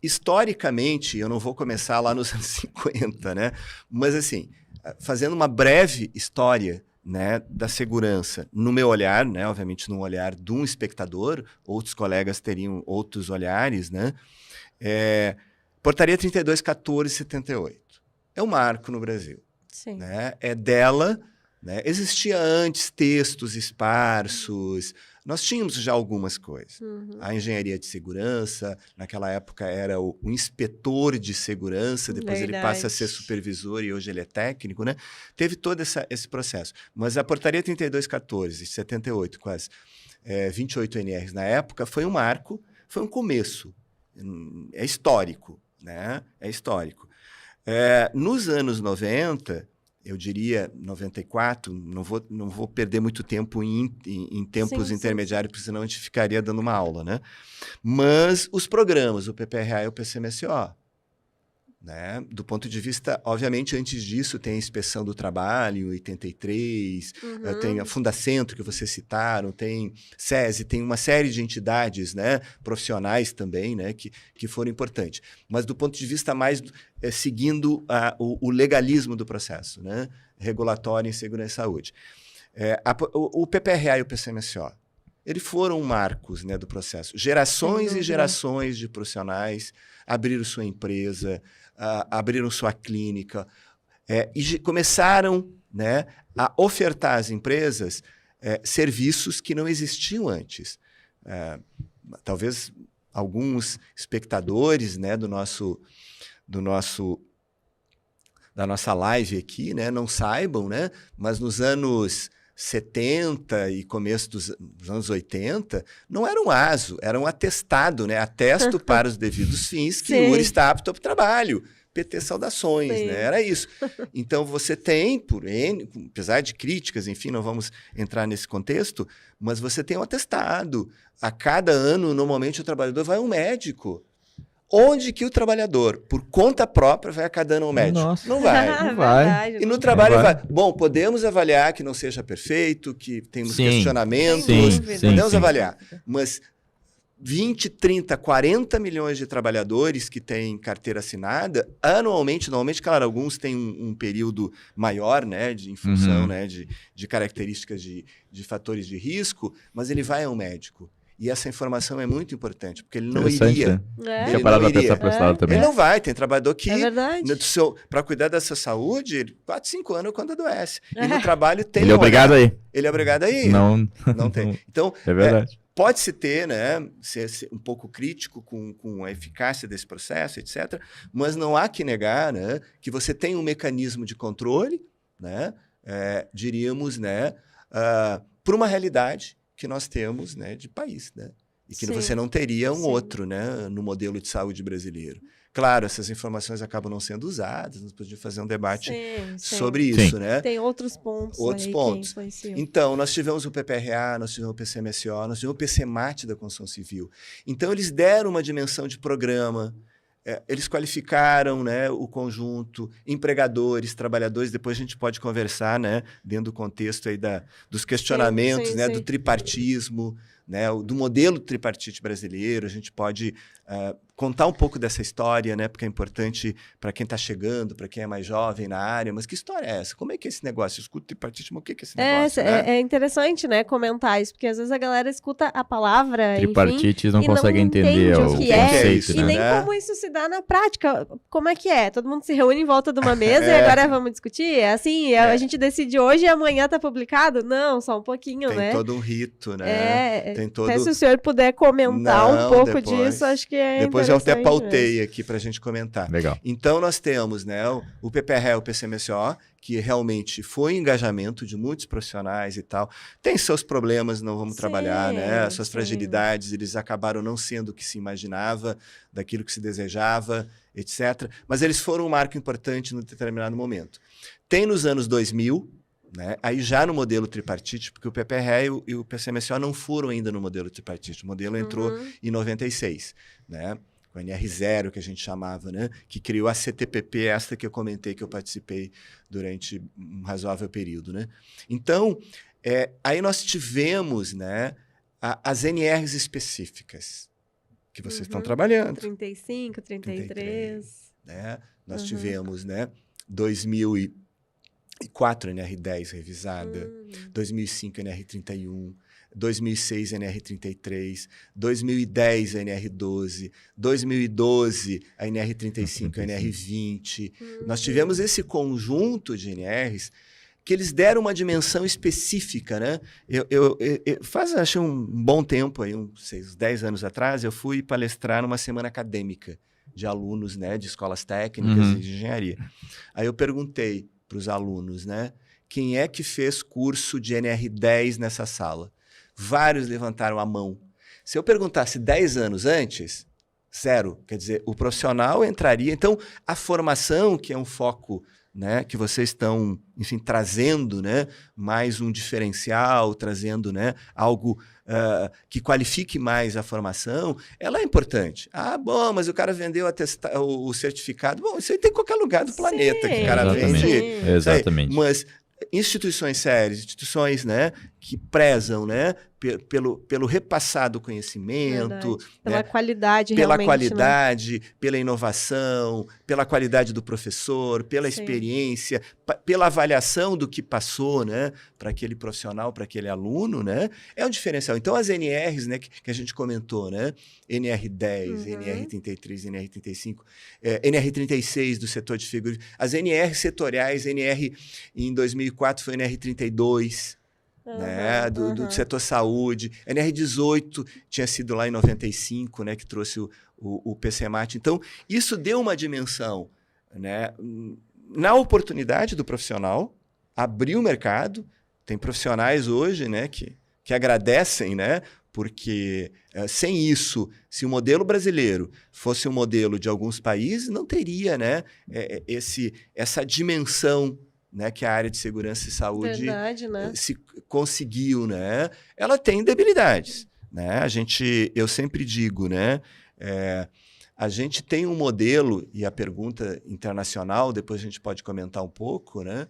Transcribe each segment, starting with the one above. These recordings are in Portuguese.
historicamente, eu não vou começar lá nos anos 50, né? Mas, assim, fazendo uma breve história, né, da segurança, no meu olhar, né, obviamente no olhar de um espectador, outros colegas teriam outros olhares, né? Portaria 32.14/78. É um marco no Brasil. Sim. Né? É dela, né? Existia antes textos esparsos, nós tínhamos já algumas coisas. A engenharia de segurança, naquela época era o inspetor de segurança, depois ele passa a ser supervisor e hoje ele é técnico, né? Teve todo esse processo. Mas a portaria 32.14/78, com as 28 NRs na época, foi um marco, foi um começo. É histórico, né? É histórico. Nos anos 90, eu diria 94, não vou perder muito tempo em tempos intermediários, porque senão a gente ficaria dando uma aula, né? Mas os programas, o PPRA e o PCMSO, né? Do ponto de vista, obviamente, antes disso tem a Inspeção do Trabalho, em 83, tem a Fundacentro, que vocês citaram, tem SESI, tem uma série de entidades, né, profissionais também, né, que foram importantes. Mas do ponto de vista mais seguindo o legalismo do processo, né, regulatório em segurança e saúde. O PPRA e o PCMSO, eles foram marcos, né, do processo. Gerações e gerações de profissionais abriram sua empresa, abriram sua clínica e começaram, né, a ofertar às empresas serviços que não existiam antes. Talvez alguns espectadores, né, da nossa live aqui, né, não saibam, né, mas nos anos 70 e começo dos anos 80, não era um ASO, era um atestado, né? Atesto para os devidos fins que o Yuri está apto para o trabalho. PT saudações, né? Era isso. Então, você tem, apesar de críticas, enfim, não vamos entrar nesse contexto, mas você tem um atestado. A cada ano, normalmente, o trabalhador vai a um médico. Onde que o trabalhador, por conta própria, vai a cada ano ao médico? Nossa. Não vai. Não vai. E no trabalho vai. Bom, podemos avaliar que não seja perfeito, que temos questionamentos, podemos avaliar. Mas 20, 30, 40 milhões de trabalhadores que têm carteira assinada, anualmente, normalmente, claro, alguns têm um período maior, né, em função né, de características de fatores de risco, mas ele vai ao médico. E essa informação é muito importante, porque ele não iria. Tinha parado pra pensar pra esse lado também. Ele não vai, tem trabalhador que, para cuidar da sua saúde, 4, 5 anos quando adoece. E no trabalho tem. Ele é obrigado aí. Ele é obrigado aí. Não tem. Então, é verdade. Pode-se ter, né, ser um pouco crítico com a eficácia desse processo, etc., mas não há que negar, né, que você tem um mecanismo de controle, né, diríamos, né, por uma realidade que nós temos, né, de país, né? E que você não teria um outro, né, no modelo de saúde brasileiro. Claro, essas informações acabam não sendo usadas, nós podíamos fazer um debate sobre isso, né? Tem outros pontos. Então, nós tivemos o PPRA, nós tivemos o PCMSO, nós tivemos o PCMAT da construção civil. Então, eles deram uma dimensão de programa, eles qualificaram, né, o conjunto, empregadores, trabalhadores, depois a gente pode conversar, né, dentro do contexto aí dos questionamentos, né, do tripartismo, né, do modelo tripartite brasileiro. A gente pode contar um pouco dessa história, né, porque é importante para quem está chegando, para quem é mais jovem na área. Mas que história é essa? Como é que é esse negócio? Eu escuto tripartite, mas o que é esse negócio? É interessante, né, comentar isso, porque às vezes a galera escuta a palavra, tripartite, enfim, não consegue entender o conceito, né? E nem como isso se dá na prática. Como é que é? Todo mundo se reúne em volta de uma mesa e agora vamos discutir? É assim, a gente decide hoje e amanhã tá publicado? Não, só um pouquinho, tem né? Tem todo um rito, né? Tem todo... Até se o senhor puder comentar um pouco disso, acho que depois eu até pautei aqui para a gente comentar. Legal. Então, nós temos, né, o PPRA e o PCMSO, que realmente foi engajamento de muitos profissionais e tal. Tem seus problemas, não vamos trabalhar, né? Suas fragilidades, eles acabaram não sendo o que se imaginava, daquilo que se desejava, etc. Mas eles foram um marco importante num determinado momento. Tem nos anos 2000, né? Aí já no modelo tripartite, porque o PPRA e o PCMSO não foram ainda no modelo tripartite. O modelo entrou em 96, né? Com a NR0, que a gente chamava, né? Que criou a CTPP, esta que eu comentei, que eu participei durante um razoável período, né? Então, aí nós tivemos, né, as NRs específicas. que vocês estão trabalhando. 35, 33. Né? Nós tivemos, né, 2004 NR10 revisada, 2005 NR31, 2006 NR33, 2010 a NR12, 2012 a NR35, a NR20. Nós tivemos esse conjunto de NRs que eles deram uma dimensão específica, né? Acho um bom tempo, aí, uns 10 anos atrás, eu fui palestrar numa semana acadêmica de alunos, né, de escolas técnicas e de engenharia. Aí eu perguntei para os alunos, né, quem é que fez curso de NR10 nessa sala? Vários levantaram a mão. Se eu perguntasse 10 anos antes, 0. Quer dizer, o profissional entraria. Então, a formação, que é um foco, né, que vocês estão, enfim, trazendo, né, mais um diferencial, trazendo, né, algo que qualifique mais a formação, ela é importante. Ah, bom, mas o cara vendeu o certificado. Bom, isso aí tem em qualquer lugar do planeta que o cara vende. Exatamente. Mas instituições sérias, instituições, né, que prezam, né, pelo repassado conhecimento, pela né, qualidade, pela realmente, qualidade, né, pela inovação, pela qualidade do professor, pela experiência, pela avaliação do que passou, né, para aquele profissional, para aquele aluno, né, é um diferencial. Então as NRs, né, que a gente comentou, né, NR10, NR33, NR35, NR36 do setor de frigorífico, as NR setoriais, NR em 2004 foi NR32, né, do setor saúde, NR18 tinha sido lá em 95, né, que trouxe o PCMAT. Então, isso deu uma dimensão, né, na oportunidade do profissional, abriu o mercado. Tem profissionais hoje, né, que agradecem, né, porque sem isso, se o modelo brasileiro fosse um modelo de alguns países, não teria, né, essa dimensão, né, que a área de segurança e saúde se conseguiu, né? Ela tem debilidades, né? Eu sempre digo, né? A gente tem um modelo, e a pergunta internacional, depois a gente pode comentar um pouco, né?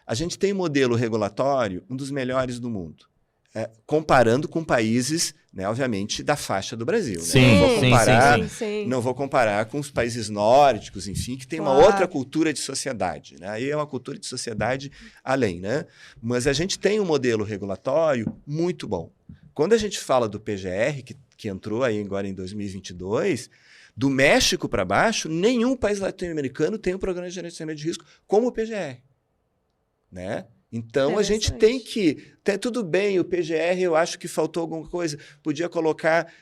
A gente tem um modelo regulatório, um dos melhores do mundo. Comparando com países, né, obviamente, da faixa do Brasil. Né? Sim, não vou comparar com os países nórdicos, enfim, que tem uma outra cultura de sociedade. Né? Aí é uma cultura de sociedade além. Né? Mas a gente tem um modelo regulatório muito bom. Quando a gente fala do PGR, que entrou aí agora em 2022, do México para baixo, nenhum país latino-americano tem um programa de gerenciamento de risco como o PGR. Né? Então, a gente tem que... Tudo bem, o PGR, eu acho que faltou alguma coisa. Podia colocar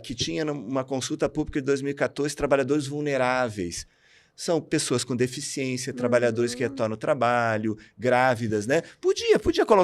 que tinha uma consulta pública de 2014, trabalhadores vulneráveis. São pessoas com deficiência, trabalhadores que retornam ao trabalho, grávidas, né? Podia colocar